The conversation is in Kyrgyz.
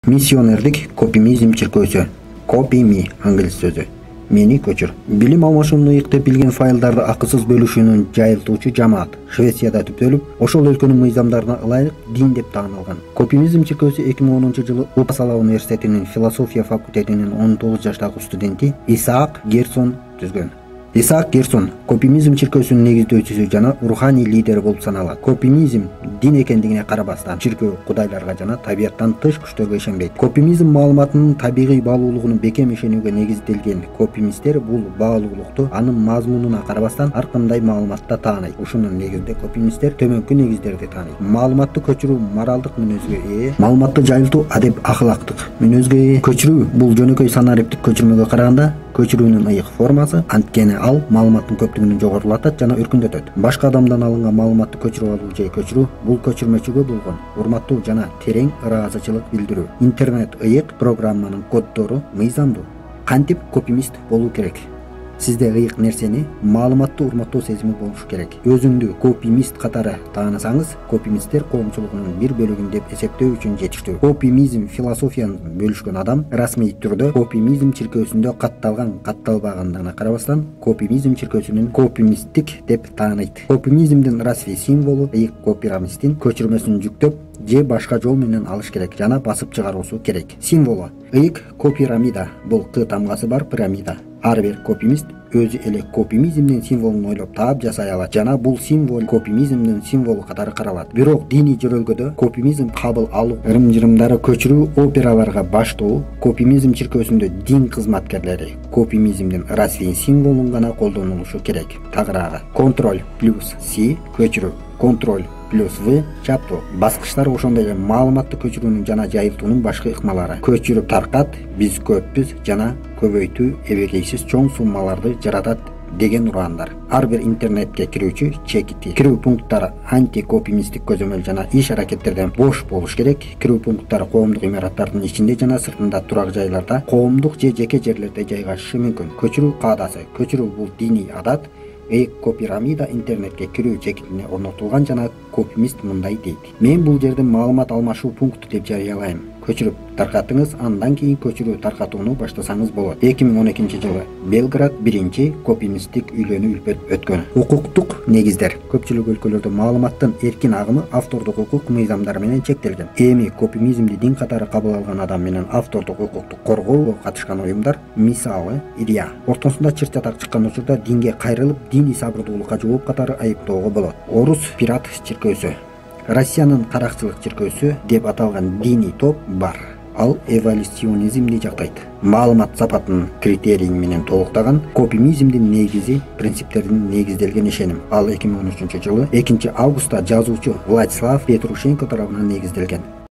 Миссионердик копимизм чиркөөсү. Copy me англис сөзү. Мени көчүр. Билим алмашууну ыйыктап билген файлдарды акысыз бөлүшүүнүн жайылтуучу жамаат Швецияда түптөлүп, ошол өлкөнүн мыйзамдарына ылайык дин деп таанылган. Копимизм чиркөөсү 2010-жылы Упсала университетинин философия факультетинин 19 жаштагы студенти Исаак Герсон түзгөн. Исаак Герсон копимизм чиркөөсүнүн негиздөөчүсү жана руханий лидери болуп саналат. Копимизм дин экендигине карабастан чиркөө кудайларга жана табияттан тыш күчтөргө ишенбейт. Копимизм маалыматынын табигый баалуулугуна бекем ишенүүгө негизделген. Копимисттер бул баалуулукту анын мазмунуна карабастан ар кандай маалыматта тааныйт. Ушунун негизинде копимисттер төмөнкү негиздерди тааныйт. Маалыматты көчүрүү моралдык мүнөзгө ээ, маалыматты жайылтуу адеп ахлактык мүнөзгө ээ. Көчүрүү бул жөнөкөй санариптик көчүрмөгө караганда көчүрүүнүн ыйык формасы, анткени ал маалыматтын көптүгүн жогорулатат жана өркүндөтөт. Башка адамдан алынган маалыматты көчүрүп алуу же көчүрүү бул көчүрмөчүгө болгон урматтуу жана терең ыраазычылык билдирүү. Интернет ыйык, программанын коддору мыйзамдуу. Кантип копимист болуу керек? Сизде ыйык нерсени, маалыматты урматтоо сезими болушу керек. Өзүңдү копимист катары таанысаңыз, копимисттер коомчулугунун бир бөлүгүн деп эсептөө үчүн жетиштүү. Копимизм философияны бөлүшкөн адам расмий түрдө копимизм чиркөөсүндө катталбагандыгына карабастан, копимизм чиркөөсүнүн копимисттик деп тааныйт. Копимизмдин расмий символу ыйык копирамистин көчүрмөсүн жүктөп же башка жол менен алыш керек жана басып чыгаруусу керек. Символу ыйык копирамида бул К тамгасы бар пирамида. Ар бир копимист өзү эле копимизмдин символун ойлоп таап жасай алат жана бул символ копимизмдин символу катары каралат. Бирок диний жөрөлгөдө копимизм кабыл алуу, ырым-жырымдары көчүрүү, операларга баштоо, копимизм чиркөөсүндө дин кызматкерлери копимизмдин расмий символун гана колдонулушу керек. Тагыраагы контроль плюс С көчүрүү, контроль плюс В чаптоо. Баскычтары ошондой эле маалыматты көчүрүүнүн жана жайылтуунун башка ыкмалары. Көчүрүп таркат, биз көппүз жана көбөйтүү эбегейсиз чоң суммаларды жаратат деген ураандар. Ар бир интернетке кирүүчү чекити. Кирүү пункттары антикопимисттик көзөмөл жана иш аракеттерден бош болуш керек. Кирүү пункттары коомдук имараттардын ичинде жана сыртында, турак жайларда, коомдук же жеке жерлерде жайгашышы мүмкүн. Көчүрүү каадасы. Көчүрүү бул диний адат. Ыйык копирамида интернетке кирүү чекитине орнотулган жана копимист мындай дейт. Мен бул жерде маалымат алмашуу пункту деп жарыялайм. Көчүрүп таркатыңыз, андан кийин көчүрүү таркатууну баштасаңыз болот. 2012-жылы Белград биринчи копимисттик үйлөнүү өткөн. Укуктук негиздер. Көпчүлүк өлкөлөрдө маалыматтын эркин агымы автордук укук мыйзамдары менен чектелген. Эми копимизмди дин катары кабыл алган адам менен автордук укукту коргоого катышкан уюмдар, мисалы Ирия, ортосунда чыр-чатак чыккан учурда динге кайрылып, диний сабырдуулукка жооп катары айыптоого болот. Орус пират чиркөөсү. Россиянын каракчылык чиркөөсү деп аталган диний топ бар. Ал эволюционизмди жактайт. Маалымат сапатынын критерийи менен толуктаган копимизмдин негизи принциптерин негизделген ишеним. Ал 2013-жылы 2 августта жазуучу Владислав Петрушенко тарабынан негизделген.